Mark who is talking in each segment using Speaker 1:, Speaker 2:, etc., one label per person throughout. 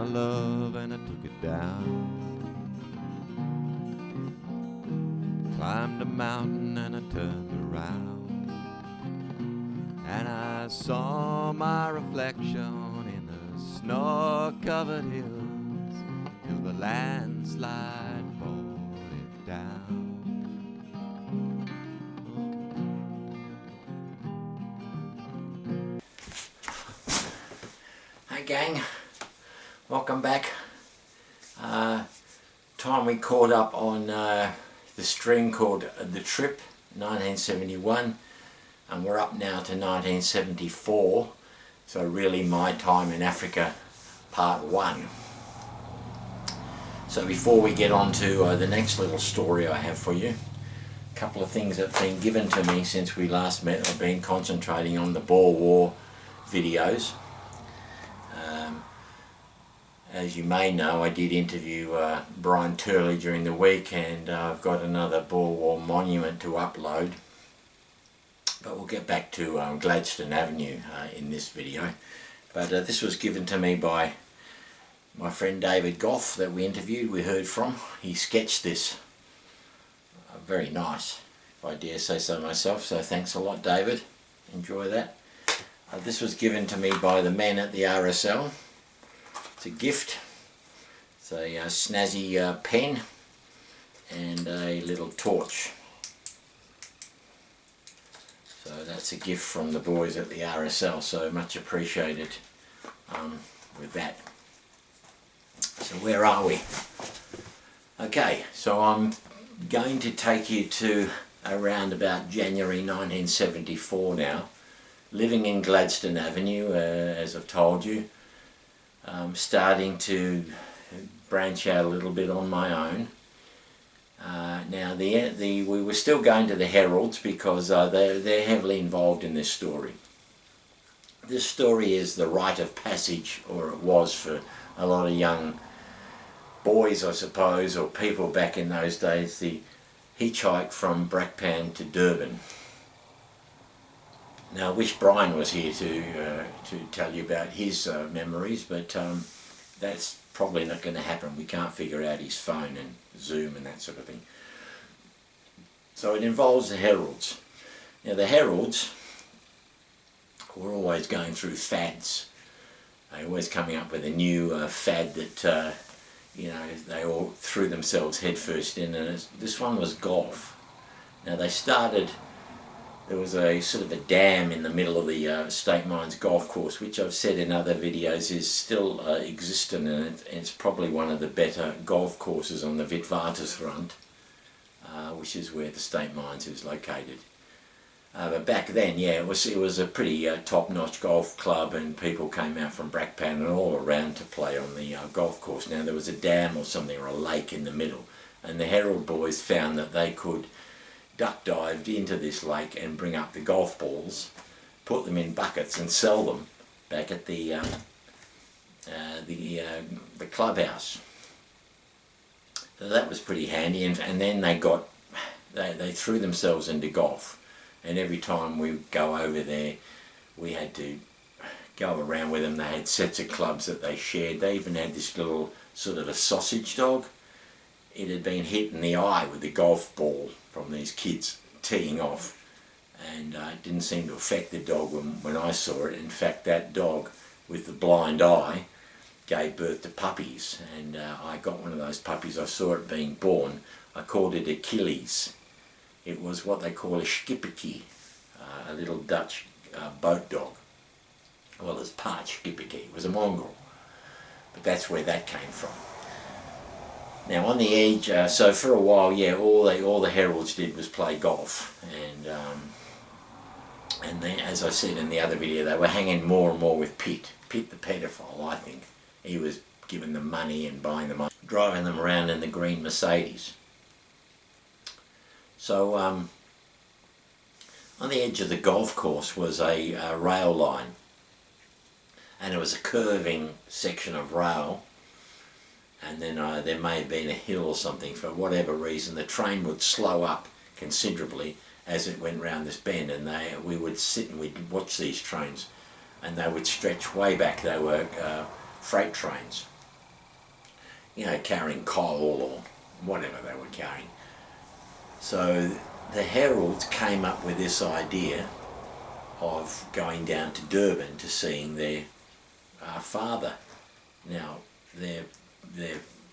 Speaker 1: love and I took it down. Climbed a mountain and I turned around, and I saw my reflection in the snow-covered hills till the landslide brought it down.
Speaker 2: Hey gang, welcome back. Time we caught up on the string called The Trip, 1971, and we're up now to 1974, so really my time in Africa, part 1. So before we get on to the next little story I have for you, a couple of things that have been given to me since we last met. I've been concentrating on the Boer War videos. As you may know, I did interview Brian Turley during the week, and I've got another Boer War monument to upload. But we'll get back to Gladstone Avenue in this video. But this was given to me by my friend David Goff that we interviewed, we heard from. He sketched this. Very nice, if I dare say so myself. So thanks a lot, David. Enjoy that. This was given to me by the men at the RSL. It's a gift. It's a snazzy pen and a little torch. So that's a gift from the boys at the RSL, so much appreciated with that. So where are we? Okay, so I'm going to take you to around about January 1974 now. Living in Gladstone Avenue, as I've told you. Starting to branch out a little bit on my own. Now we were still going to the Heralds because they're heavily involved in this story. This story is the rite of passage, or it was for a lot of young boys, I suppose, or people back in those days, the hitchhike from Brakpan to Durban. Now I wish Brian was here to tell you about his memories, but that's probably not going to happen. We can't figure out his phone and Zoom and that sort of thing. So it involves the Heralds. Now the Heralds were always going through fads. They were always coming up with a new fad that they all threw themselves headfirst in, and this one was golf. Now they started. There was a sort of a dam in the middle of the State Mines golf course, which I've said in other videos is still existent, and it's probably one of the better golf courses on the Witwatersrand, which is where the State Mines is located. But back then, yeah, it was a pretty top-notch golf club, and people came out from Brakpan and all around to play on the golf course. Now there was a dam or something, or a lake in the middle, and the Herald boys found that they could duck dived into this lake and bring up the golf balls, put them in buckets and sell them back at the clubhouse. So that was pretty handy, and then they threw themselves into golf, and every time we go over there we had to go around with them. They had sets of clubs that they shared. They even had this little sort of a sausage dog. It had been hit in the eye with the golf ball from these kids teeing off, and it didn't seem to affect the dog when I saw it. In fact, that dog with the blind eye gave birth to puppies, and I got one of those puppies. I saw it being born. I called it Achilles. It was what they call a schipperkie, a little Dutch boat dog. Well, it's part schipperkie. It was a mongrel, but that's where that came from. Now on the edge, so for a while, yeah, all the Heralds did was play golf, and then, as I said in the other video, they were hanging more and more with Pitt the pedophile. I think he was giving them money and buying them up, driving them around in the green Mercedes. So on the edge of the golf course was a rail line, and it was a curving section of rail. And then there may have been a hill or something. For whatever reason, the train would slow up considerably as it went round this bend, and we would sit and we'd watch these trains, and they would stretch way back. They were freight trains, you know, carrying coal or whatever they were carrying. So the heralds came up with this idea of going down to Durban to seeing their father. Now, their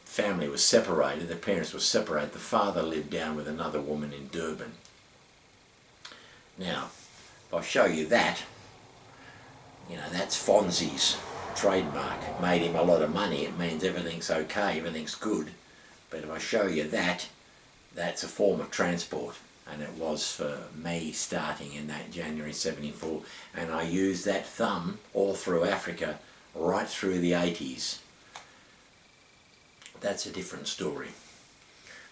Speaker 2: family was separated, their parents were separated. The father lived down with another woman in Durban. Now, if I show you that, you know, that's Fonzie's trademark. Made him a lot of money. It means everything's okay, everything's good. But if I show you that, that's a form of transport. And it was for me starting in that January 74. And I used that thumb all through Africa, right through the 80s. That's a different story.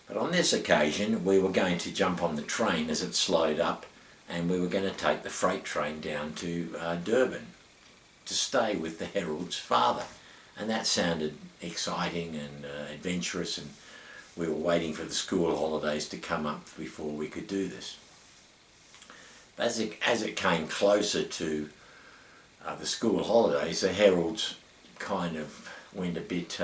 Speaker 2: But on this occasion, we were going to jump on the train as it slowed up, and we were going to take the freight train down to Durban to stay with the herald's father. And that sounded exciting and adventurous, and we were waiting for the school holidays to come up before we could do this. As it came closer to the school holidays, the heralds kind of went a bit,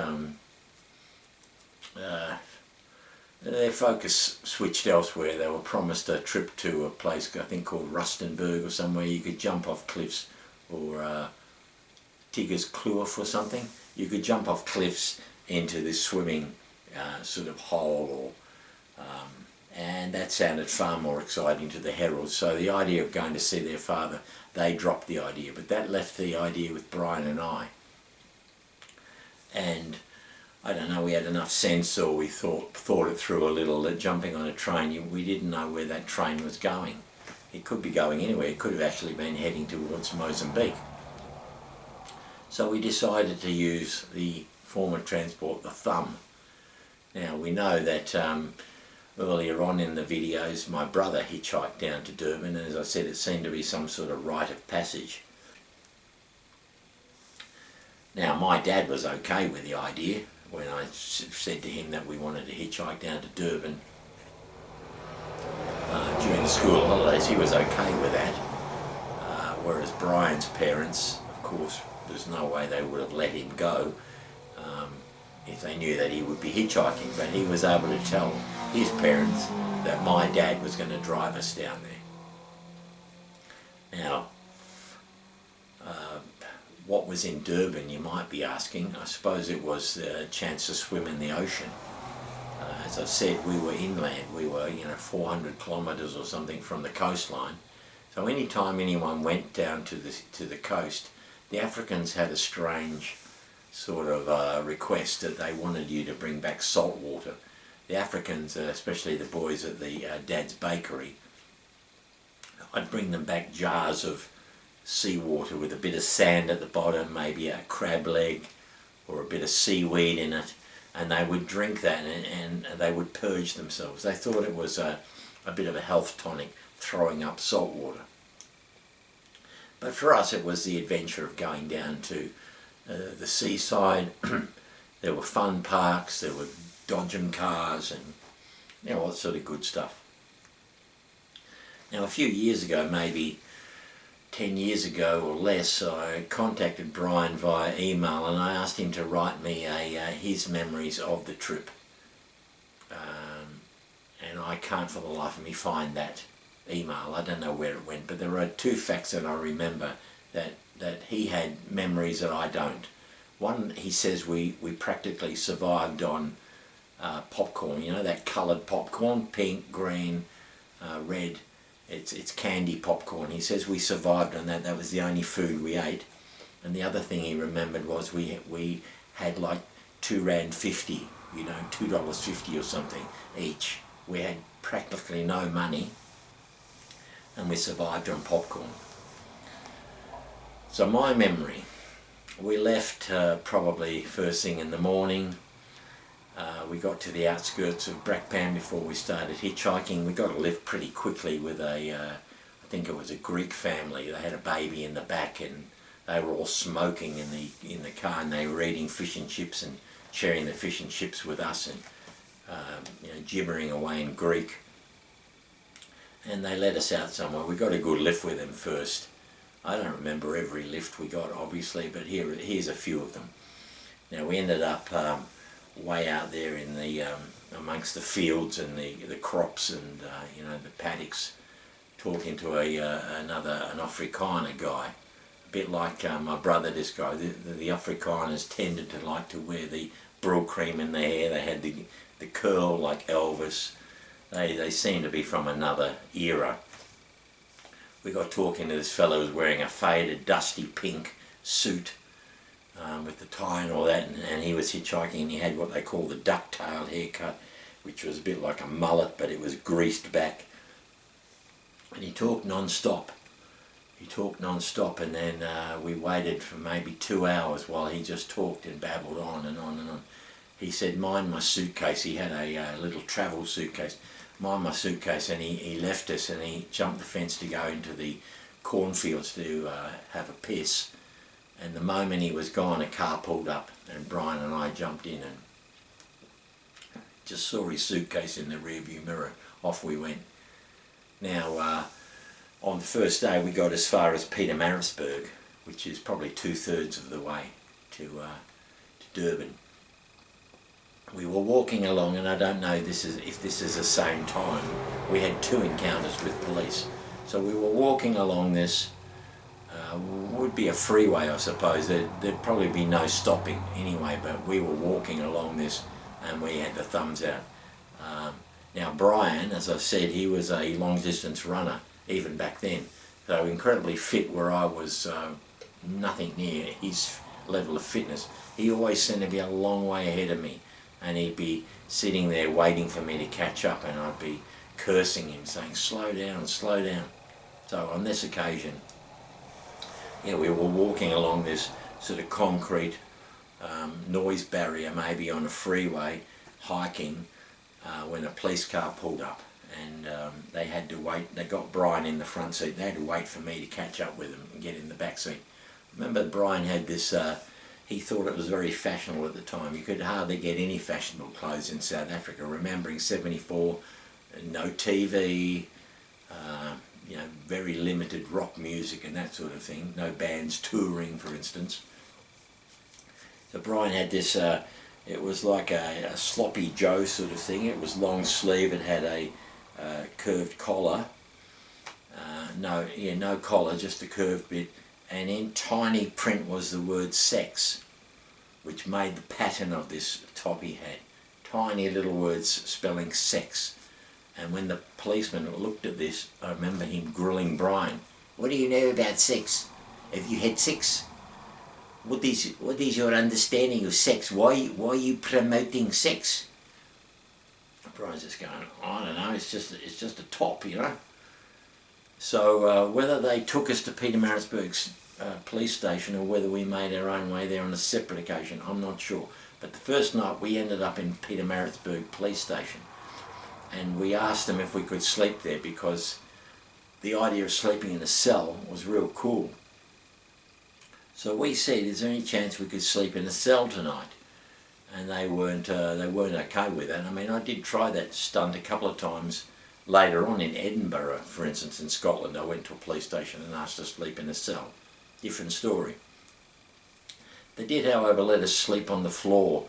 Speaker 2: their focus switched elsewhere. They were promised a trip to a place I think called Rustenburg or somewhere you could jump off cliffs, or Tigger's Kloof or something. You could jump off cliffs into this swimming sort of hole, and that sounded far more exciting to the heralds. So the idea of going to see their father, they dropped the idea, but that left the idea with Brian and I. And I don't know, we had enough sense, or we thought it through a little, that jumping on a train, we didn't know where that train was going. It could be going anywhere. It could have actually been heading towards Mozambique. So we decided to use the form of transport, the thumb. Now we know that earlier on in the videos my brother hitchhiked down to Durban, and as I said, it seemed to be some sort of rite of passage. Now my dad was okay with the idea. When I said to him that we wanted to hitchhike down to Durban during the school holidays, he was okay with that. Whereas Brian's parents, of course, there's no way they would have let him go if they knew that he would be hitchhiking, but he was able to tell his parents that my dad was going to drive us down there. Now, what was in Durban, you might be asking? I suppose it was the chance to swim in the ocean. As I said, we were inland. We were, 400 kilometres or something from the coastline. So any time anyone went down to the coast, the Africans had a strange sort of request that they wanted you to bring back salt water. The Africans, especially the boys at the Dad's Bakery, I'd bring them back jars of seawater with a bit of sand at the bottom, maybe a crab leg or a bit of seaweed in it, and they would drink that and they would purge themselves. They thought it was a bit of a health tonic, throwing up salt water. But for us it was the adventure of going down to the seaside. There were fun parks, there were dodgem cars, and all that sort of good stuff. Now a few years ago, maybe 10 years ago or less, I contacted Brian via email and I asked him to write me his memories of the trip. And I can't for the life of me find that email. I don't know where it went, but there are two facts that I remember that he had memories that I don't. One, he says we practically survived on popcorn, that coloured popcorn, pink, green, red. It's candy popcorn. He says we survived on that. That was the only food we ate. And the other thing he remembered was we had like R2.50, $2.50 or something each. We had practically no money, and we survived on popcorn. So my memory, we left probably first thing in the morning. We got to the outskirts of Brakpan before we started hitchhiking. We got a lift pretty quickly with I think it was a Greek family. They had a baby in the back, and they were all smoking in the car, and they were eating fish and chips and sharing the fish and chips with us, and gibbering away in Greek. And they let us out somewhere. We got a good lift with them first. I don't remember every lift we got, obviously, but here's a few of them. Now we ended up way out there in the amongst the fields and the crops and you know, the paddocks, talking to an Afrikaner guy, a bit like my brother, this guy. The Afrikaners tended to like to wear the brill cream in their hair. They had the curl like Elvis. They seemed to be from another era. We got talking to this fellow who was wearing a faded, dusty pink suit with the tie and all that, and he was hitchhiking, and he had what they call the duck-tailed haircut, which was a bit like a mullet, but it was greased back. And he talked non-stop. And then we waited for maybe 2 hours while he just talked and babbled on and on and on. He said, mind my suitcase. He had a little travel suitcase. Mind my suitcase, and he left us, and he jumped the fence to go into the cornfields to have a piss. And the moment he was gone, a car pulled up, and Brian and I jumped in and just saw his suitcase in the rearview mirror. Off we went. Now, on the first day, we got as far as Pietermaritzburg, which is probably 2/3 of the way to Durban. We were walking along, and I don't know if this is the same time. We had 2 encounters with police. So we were walking along this, would be a freeway, I suppose. There'd probably be no stopping anyway, but we were walking along this, and we had the thumbs out. Now Brian, as I've said, he was a long distance runner, even back then. So incredibly fit, where I was nothing near his level of fitness. He always seemed to be a long way ahead of me. And he'd be sitting there waiting for me to catch up, and I'd be cursing him, saying, slow down, slow down. So on this occasion, yeah, we were walking along this sort of concrete noise barrier, maybe on a freeway, hiking, when a police car pulled up, and they had to wait. They got Brian in the front seat. They had to wait for me to catch up with him and get in the back seat. Remember, Brian had this... he thought it was very fashionable at the time. You could hardly get any fashionable clothes in South Africa. Remembering '74, no TV, you know, very limited rock music and that sort of thing. No bands touring, for instance. So Brian had this, it was like a sloppy Joe sort of thing. It was long sleeve. It had a curved collar. No collar, just a curved bit. And in tiny print was the word sex, which made the pattern of this top he had. Tiny little words spelling sex. And when the policeman looked at this, I remember him grilling Brian. What do you know about sex? Have you had sex? What is your understanding of sex? Why are you promoting sex? Brian's just going, I don't know, it's just a top, you know. So whether they took us to Pietermaritzburg's police station, or whether we made our own way there on a separate occasion, I'm not sure. But the first night we ended up in Pietermaritzburg police station, and we asked them if we could sleep there, because the idea of sleeping in a cell was real cool. So we said, is there any chance we could sleep in a cell tonight? And they weren't okay with that. I mean, I did try that stunt a couple of times. Later on in Edinburgh, for instance, in Scotland, I went to a police station and asked to sleep in a cell. Different story. They did, however, let us sleep on the floor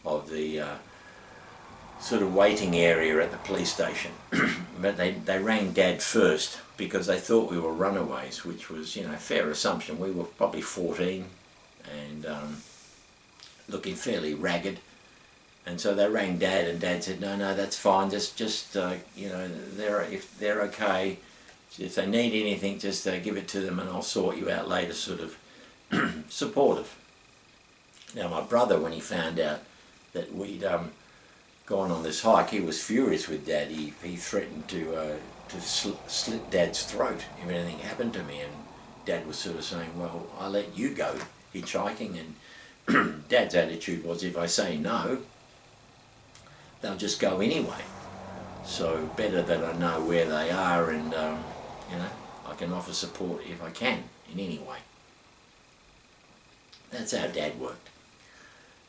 Speaker 2: of the sort of waiting area at the police station. But they rang Dad first, because they thought we were runaways, which was, you know, a fair assumption. We were probably 14 and looking fairly ragged. And so they rang Dad, and Dad said, no, that's fine, just you know, if they're okay, if they need anything, just give it to them and I'll sort you out later, sort of supportive. Now my brother, when he found out that we'd gone on this hike, he was furious with Dad. He threatened to slit Dad's throat if anything happened to me, and Dad was sort of saying, well, I'll let you go hitchhiking, and Dad's attitude was, if I say no, they'll just go anyway. So better that I know where they are, and you know, I can offer support if I can in any way. That's how Dad worked.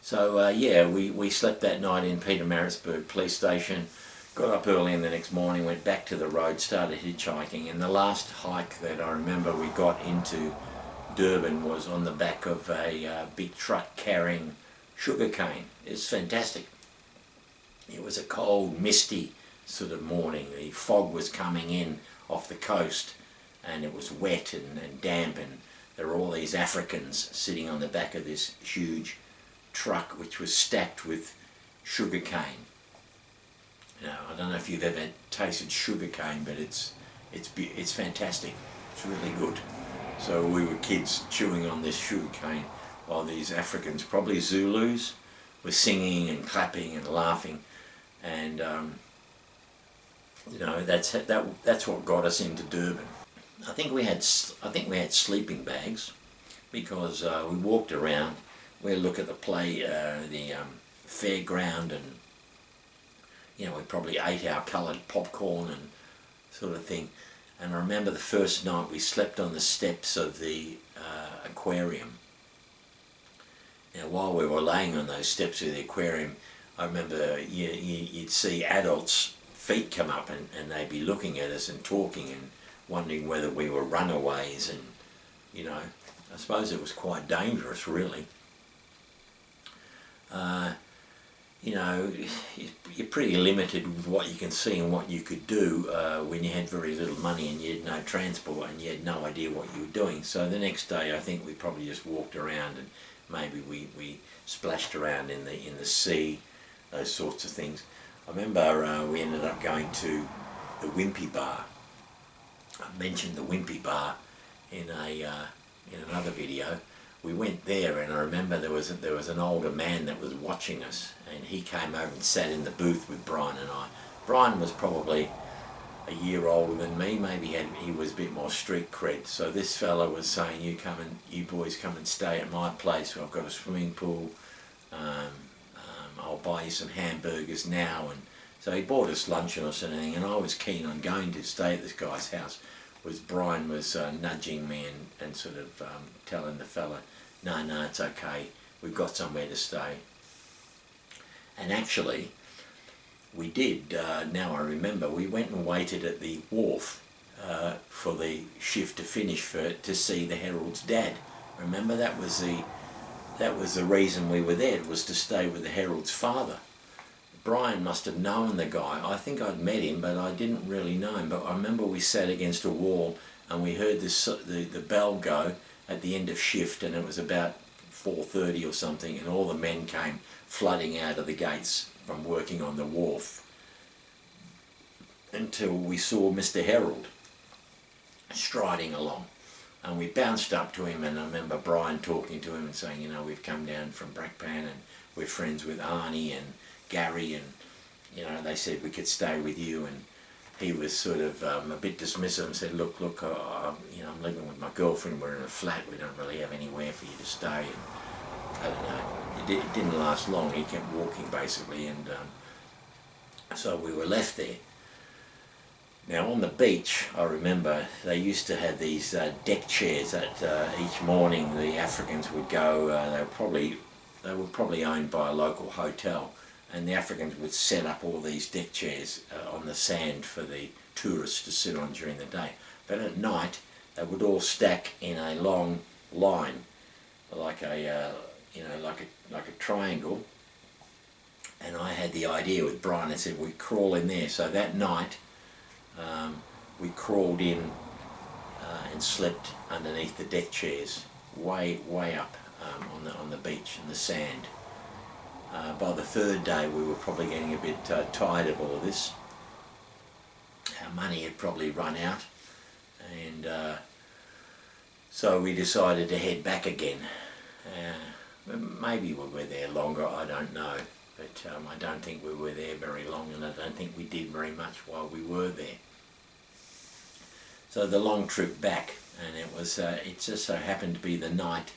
Speaker 2: So yeah, we slept that night in Pietermaritzburg police station, got up early in the next morning, went back to the road, started hitchhiking, and the last hike that I remember we got into Durban was on the back of a big truck carrying sugar cane. It's fantastic. It was a cold, misty sort of morning. The fog was coming in off the coast, and it was wet and damp, and there were all these Africans sitting on the back of this huge truck which was stacked with sugar cane. Now, I don't know if you've ever tasted sugar cane, but it's fantastic. It's really good. So we were kids chewing on this sugar cane while these Africans, probably Zulus, were singing and clapping and laughing, and you know, that's what got us into Durban. I think we had sleeping bags, because we walked around. We'd look at the fairground, and you know, we probably ate our coloured popcorn and sort of thing. And I remember the first night we slept on the steps of the aquarium. Now, while we were laying on those steps of the aquarium, I remember you'd see adults' feet come up, and they'd be looking at us and talking and wondering whether we were runaways, and you know, I suppose it was quite dangerous, really. You know, you're pretty limited with what you can see and what you could do when you had very little money and you had no transport and you had no idea what you were doing. So the next day, I think we probably just walked around, and maybe we splashed around in the sea, those sorts of things. I remember we ended up going to the Wimpy Bar. I mentioned the Wimpy Bar in another video. We went there, and I remember there was an older man that was watching us, and he came over and sat in the booth with Brian and I. Brian was probably a year older than me. Maybe he was a bit more street cred. So this fella was saying, you boys come and stay at my place. I've got a swimming pool. I'll buy you some hamburgers now. And so he bought us lunch and everything, and I was keen on going to stay at this guy's house. Brian was nudging me and sort of telling the fella, no, it's okay, we've got somewhere to stay. And actually, we did, now I remember, we went and waited at the wharf for the shift to finish to see the Herald's dad. Remember, that was the reason we were there, was to stay with the Herald's father. Brian must have known the guy. I think I'd met him, but I didn't really know him. But I remember we sat against a wall and we heard the bell go at the end of shift, and it was about 4:30 or something, and all the men came flooding out of the gates from working on the wharf, until we saw Mr. Herald striding along. And we bounced up to him, and I remember Brian talking to him and saying, you know, we've come down from Brakpan and we're friends with Arnie and Gary, and you know, they said we could stay with you. And he was sort of a bit dismissive and said, look, you know, I'm living with my girlfriend, we're in a flat, we don't really have anywhere for you to stay. And I don't know, it didn't last long. He kept walking basically, and so we were left there. Now on the beach, I remember they used to have these deck chairs that each morning the Africans would go. They were probably owned by a local hotel, and the Africans would set up all these deck chairs on the sand for the tourists to sit on during the day. But at night, they would all stack in a long line, like a triangle. And I had the idea with Brian. I said we'd crawl in there. So that night, we crawled in and slept underneath the deck chairs, way up on the beach in the sand. By the third day, we were probably getting a bit tired of all this. Our money had probably run out, and so we decided to head back again. Maybe we were there longer, I don't know, but I don't think we were there very long, and I don't think we did very much while we were there. So the long trip back, and it just so happened to be the night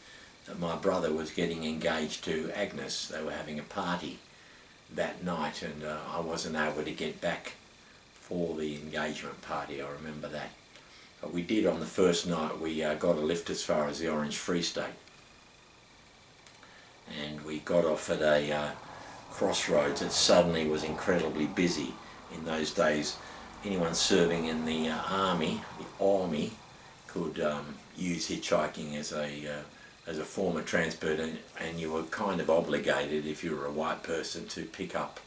Speaker 2: that my brother was getting engaged to Agnes. They were having a party that night, and I wasn't able to get back for the engagement party, I remember that. But we did on the first night. We got a lift as far as the Orange Free State, and we got off at a crossroads that suddenly was incredibly busy. In those days, anyone serving in the army could use hitchhiking as a as a form of transport, and you were kind of obligated, if you were a white person, to pick up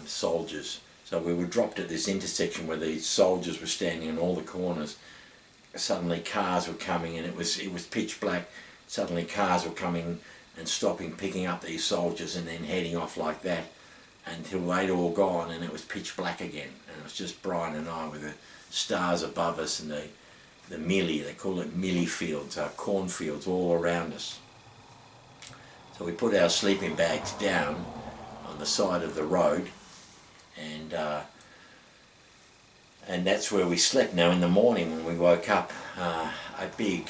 Speaker 2: soldiers. So we were dropped at this intersection where these soldiers were standing in all the corners. Suddenly cars were coming, and it was pitch black. Suddenly cars were coming and stopping, picking up these soldiers and then heading off like that until they'd all gone, and it was pitch black again. And it was just Brian and I with the stars above us and the millie, they call it millie fields, cornfields all around us. So we put our sleeping bags down on the side of the road, and that's where we slept. Now in the morning when we woke up, a big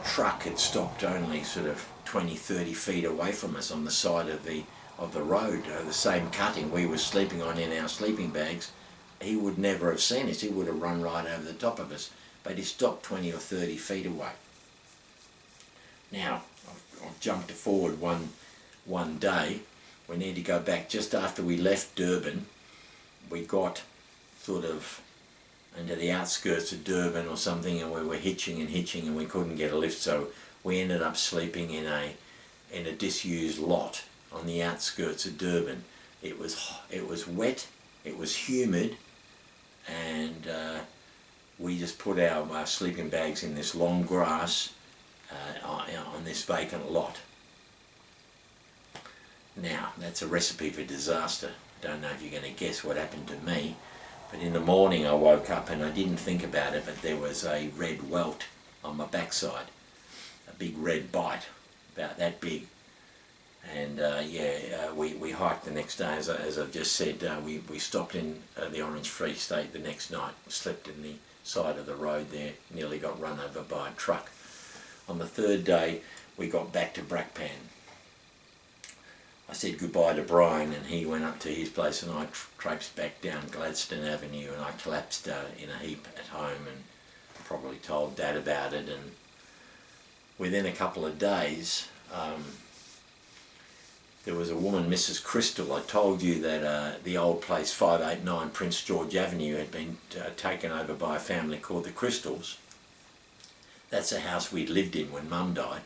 Speaker 2: truck had stopped only sort of 20-30 feet away from us on the side of the road, the same cutting we were sleeping on in our sleeping bags. He would never have seen us, he would have run right over the top of us, but he stopped 20 or 30 feet away. Now I've jumped forward one day. We need to go back just after we left Durban. We got sort of into the outskirts of Durban or something, and we were hitching and we couldn't get a lift, so we ended up sleeping in a disused lot on the outskirts of Durban. It was wet, it was humid, and we just put our sleeping bags in this long grass on this vacant lot. Now that's a recipe for disaster. Don't know if you're going to guess what happened to me, but in the morning I woke up and I didn't think about it, but there was a red welt on my backside, a big red bite, about that big. And we hiked the next day, as I've just said. We stopped in the Orange Free State the next night, slept in the side of the road there, nearly got run over by a truck. On the third day we got back to Brakpan. I said goodbye to Brian and he went up to his place, and I traipsed back down Gladstone Avenue, and I collapsed in a heap at home and probably told Dad about it. And within a couple of days there was a woman, Mrs. Crystal. I told you that the old place 589 Prince George Avenue had been taken over by a family called the Crystals. That's a house we'd lived in when Mum died.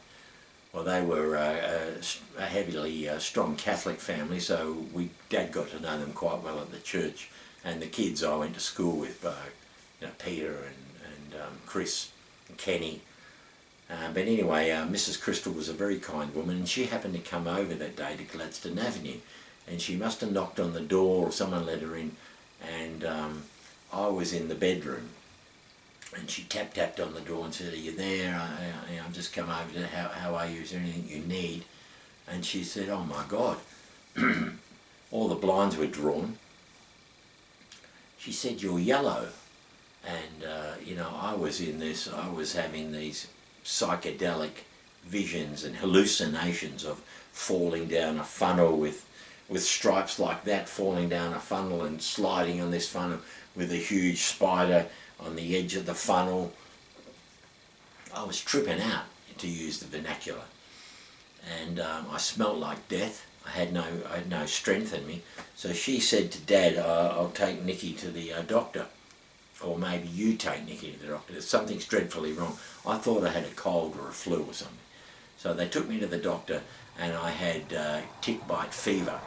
Speaker 2: Well, they were a heavily strong Catholic family, so Dad got to know them quite well at the church. And the kids I went to school with, Peter and Chris and Kenny. But anyway, Mrs. Crystal was a very kind woman, and she happened to come over that day to Gladstone Avenue, and she must have knocked on the door, or someone let her in, and I was in the bedroom, and she tapped on the door and said, "Are you there? I've just come over to, how are you? Is there anything you need?" And she said, "Oh my God," all the blinds were drawn. She said, "You're yellow." And I was having these psychedelic visions and hallucinations of falling down a funnel with stripes like that, falling down a funnel and sliding on this funnel with a huge spider on the edge of the funnel. I was tripping out, to use the vernacular, and I smelt like death. I had no strength in me. So she said to Dad, "I'll take Nikki to the doctor. Or maybe you take Nikki to the doctor. Something's dreadfully wrong." I thought I had a cold or a flu or something. So they took me to the doctor, and I had tick bite fever.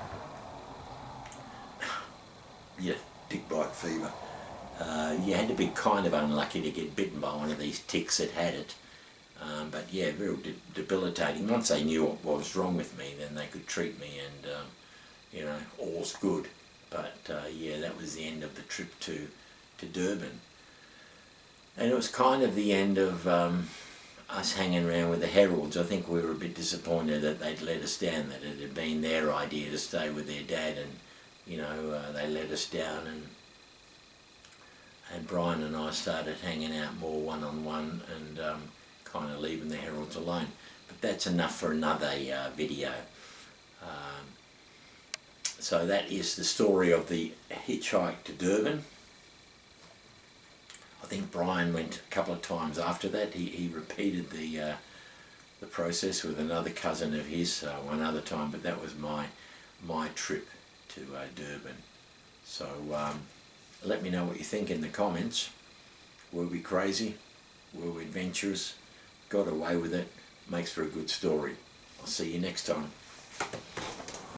Speaker 2: Yeah, tick bite fever. You had to be kind of unlucky to get bitten by one of these ticks that had it. But yeah, very debilitating. Once they knew what was wrong with me, then they could treat me, and all's good. But that was the end of the trip to Durban. And it was kind of the end of us hanging around with the Heralds. I think we were a bit disappointed that they'd let us down, that it had been their idea to stay with their dad, and they let us down, and Brian and I started hanging out more one-on-one, and kind of leaving the Heralds alone. But that's enough for another video. So that is the story of the hitchhike to Durban. I think Brian went a couple of times after that. He repeated the process with another cousin of his one other time, but that was my trip to Durban. So let me know what you think in the comments. Were we crazy? Were we adventurous? Got away with it? makes for a good story. I'll see you next time.